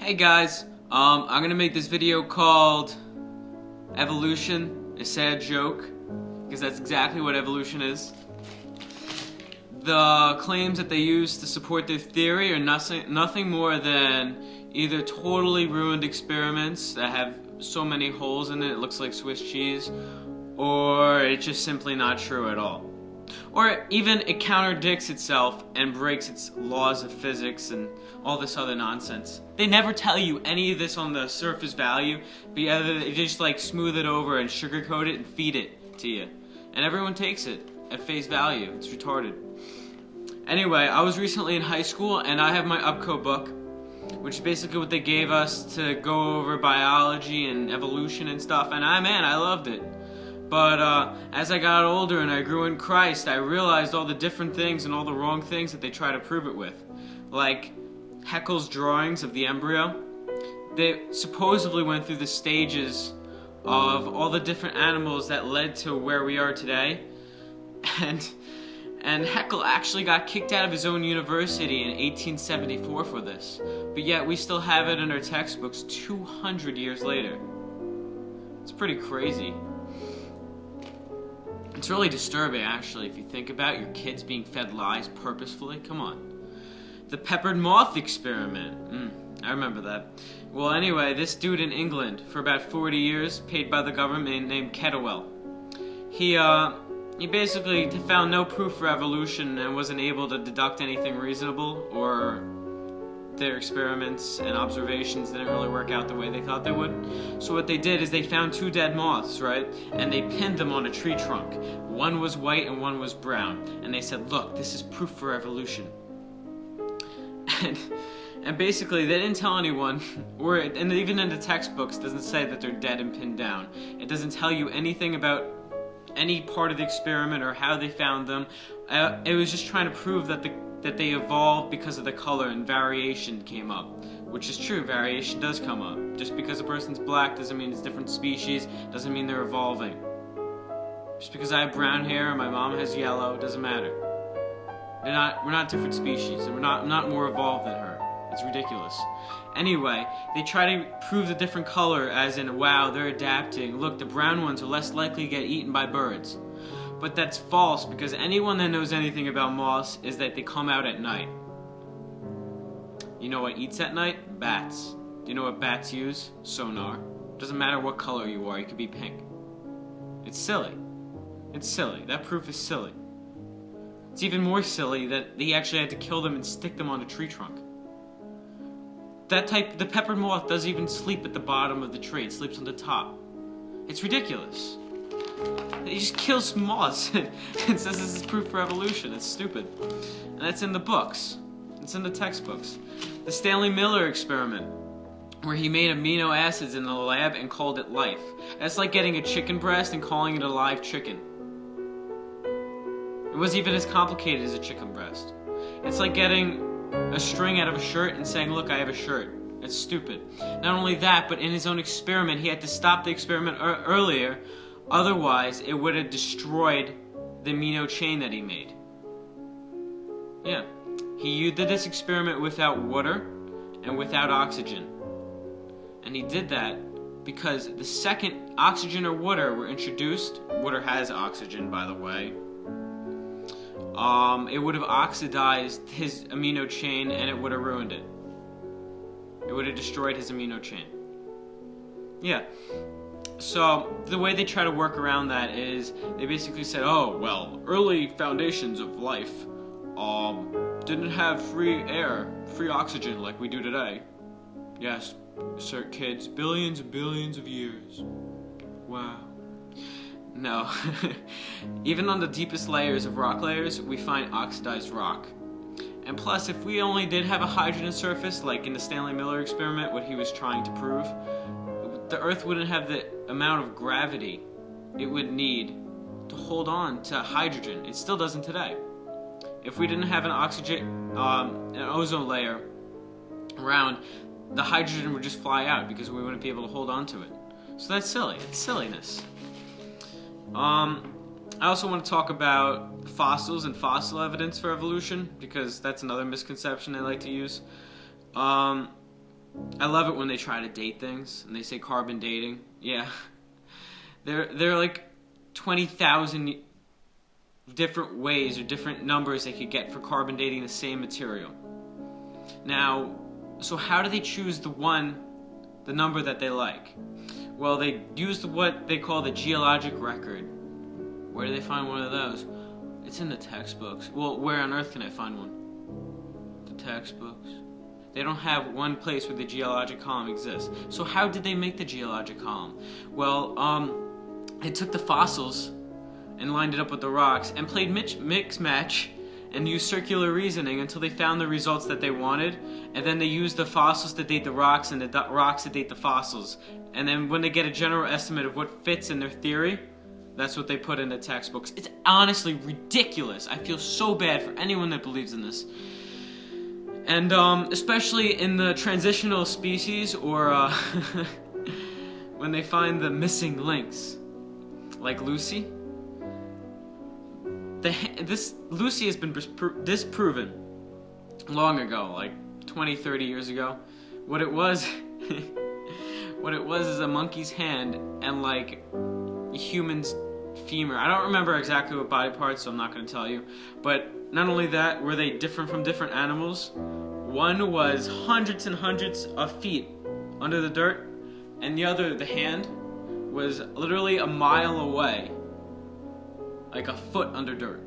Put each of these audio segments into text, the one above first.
Hey guys, I'm gonna make this video called Evolution, a Sad Joke, because that's exactly what evolution is. The claims that they use to support their theory are nothing more than either totally ruined experiments that have so many holes in it looks like Swiss cheese, or it's just simply not true at all. Or even it contradicts itself and breaks its laws of physics and all this other nonsense. They never tell you any of this on the surface value, but yeah, they just like smooth it over and sugarcoat it and feed it to you. And everyone takes it at face value. It's retarded. Anyway, I was recently in high school and I have my UPCO book, which is basically what they gave us to go over biology and evolution and stuff, and I loved it. But as I got older and I grew in Christ, I realized all the different things and all the wrong things that they try to prove it with. Like Haeckel's drawings of the embryo. They supposedly went through the stages of all the different animals that led to where we are today. And Haeckel actually got kicked out of his own university in 1874 for this. But yet we still have it in our textbooks 200 years later. It's pretty crazy. It's really disturbing, actually, if you think about your kids being fed lies purposefully. Come on. The peppered moth experiment. I remember that. Well, anyway, this dude in England, for about 40 years, paid by the government, named Kettlewell. He basically found no proof for evolution and wasn't able to deduct anything reasonable, or their experiments and observations didn't really work out the way they thought they would. So what they did is they found two dead moths, right? And they pinned them on a tree trunk. One was white and one was brown. And they said, look, this is proof for evolution. And basically they didn't tell anyone, and even in the textbooks it doesn't say that they're dead and pinned down. It doesn't tell you anything about any part of the experiment or how they found them. It was just trying to prove that they evolved because of the color and variation came up. Which is true, variation does come up. Just because a person's black doesn't mean it's different species, doesn't mean they're evolving. Just because I have brown hair and my mom has yellow, doesn't matter. We're not different species, and I'm not more evolved than her. It's ridiculous. Anyway, they try to prove the different color as in, wow, they're adapting. Look, the brown ones are less likely to get eaten by birds. But that's false, because anyone that knows anything about moths is that they come out at night. You know what eats at night? Bats. Do you know what bats use? Sonar. Doesn't matter what color you are, you could be pink. It's silly. It's silly. That proof is silly. It's even more silly that he actually had to kill them and stick them on a tree trunk. The peppered moth doesn't even sleep at the bottom of the tree. It sleeps on the top. It's ridiculous. He just kills moths and says this is proof for evolution. It's stupid. And that's in the books. It's in the textbooks. The Stanley Miller experiment, where he made amino acids in the lab and called it life. That's like getting a chicken breast and calling it a live chicken. It wasn't even as complicated as a chicken breast. It's like getting a string out of a shirt and saying, look, I have a shirt. It's stupid. Not only that, but in his own experiment, he had to stop the experiment earlier. Otherwise, it would have destroyed the amino chain that he made. Yeah. He did this experiment without water and without oxygen. And he did that because the second oxygen or water were introduced, water has oxygen, by the way, it would have oxidized his amino chain and it would have ruined it. It would have destroyed his amino chain. Yeah. So the way they try to work around that is they basically said, oh, well, early foundations of life didn't have free air, free oxygen like we do today. Yes, sir, kids, billions and billions of years. Wow. No. Even on the deepest layers of rock layers, we find oxidized rock. And plus, if we only did have a hydrogen surface, like in the Stanley Miller experiment, what he was trying to prove, the Earth wouldn't have the amount of gravity it would need to hold on to hydrogen. It still doesn't today. If we didn't have an an ozone layer around, the hydrogen would just fly out because we wouldn't be able to hold on to it. So that's silly. It's silliness. I also want to talk about fossils and fossil evidence for evolution, because that's another misconception they like to use. I love it when they try to date things and they say carbon dating. Yeah. They're like 20,000 different ways or different numbers they could get for carbon dating the same material. Now, so how do they choose the number that they like? Well, they use what they call the geologic record. Where do they find one of those? It's in the textbooks. Well, where on earth can I find one? The textbooks. They don't have one place where the geologic column exists. So how did they make the geologic column? Well, they took the fossils and lined it up with the rocks and played mix match and used circular reasoning until they found the results that they wanted, and then they used the fossils to date the rocks and the rocks to date the fossils. And then when they get a general estimate of what fits in their theory, that's what they put in the textbooks. It's honestly ridiculous. I feel so bad for anyone that believes in this. And especially in the transitional species, or when they find the missing links, like Lucy. Lucy has been disproven long ago, like 20, 30 years ago. What it was, is a monkey's hand and like a human's femur. I don't remember exactly what body parts, so I'm not going to tell you. But not only that, were they different from different animals. One was hundreds and hundreds of feet under the dirt, and the other, the hand, was literally a mile away, like a foot under dirt.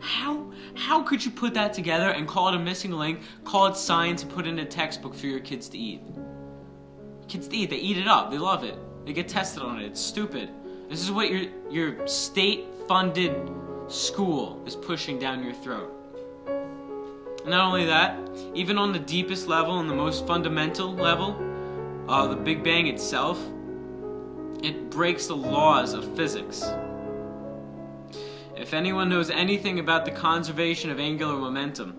How could you put that together and call it a missing link, call it science, and put it in a textbook for your kids to eat? Kids to eat, they eat it up, they love it, they get tested on it. It's stupid. This is what your state-funded school is pushing down your throat. Not only that, even on the deepest level and the most fundamental level, the Big Bang itself, it breaks the laws of physics. If anyone knows anything about the conservation of angular momentum,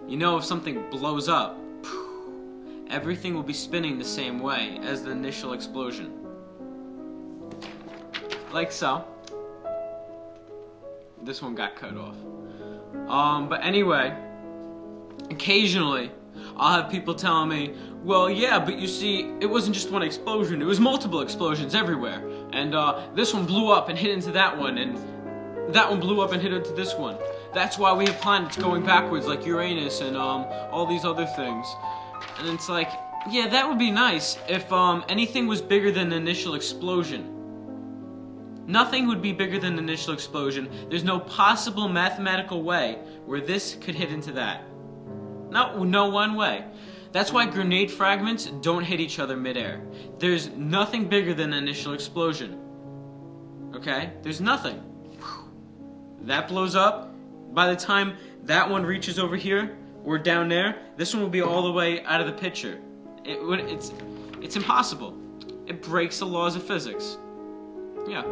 you know if something blows up, everything will be spinning the same way as the initial explosion. Like so. This one got cut off. But anyway, occasionally I'll have people telling me, well, yeah, but you see, it wasn't just one explosion, it was multiple explosions everywhere. And this one blew up and hit into that one, and that one blew up and hit into this one. That's why we have planets going backwards like Uranus and all these other things. And it's like, yeah, that would be nice if anything was bigger than the initial explosion. Nothing would be bigger than the initial explosion. There's no possible mathematical way where this could hit into that. No one way. That's why grenade fragments don't hit each other midair. There's nothing bigger than the initial explosion. Okay? There's nothing. That blows up. By the time that one reaches over here or down there, this one will be all the way out of the picture. It's impossible. It breaks the laws of physics. Yeah.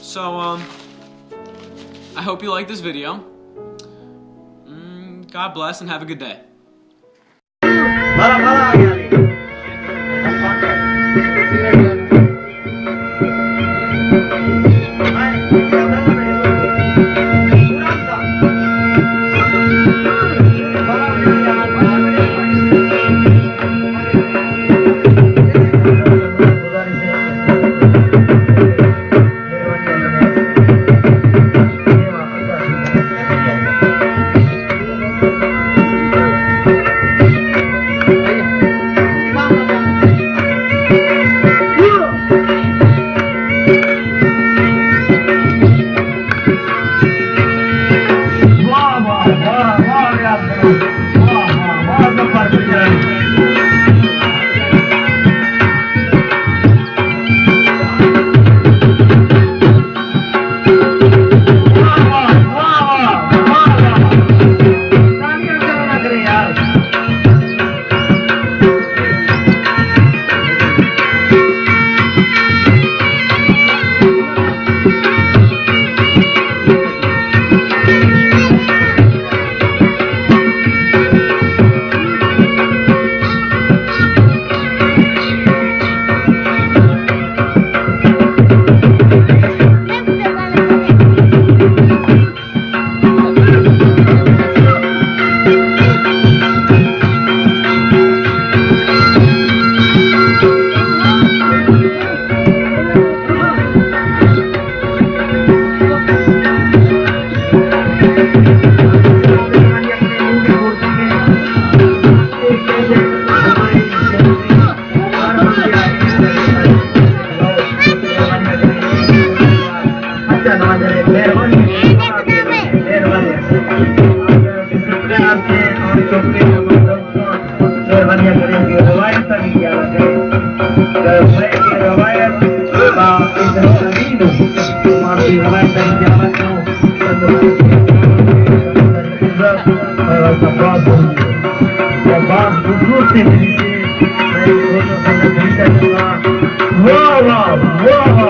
So, I hope you like this video. God bless and have a good day. Wow, wow, wow.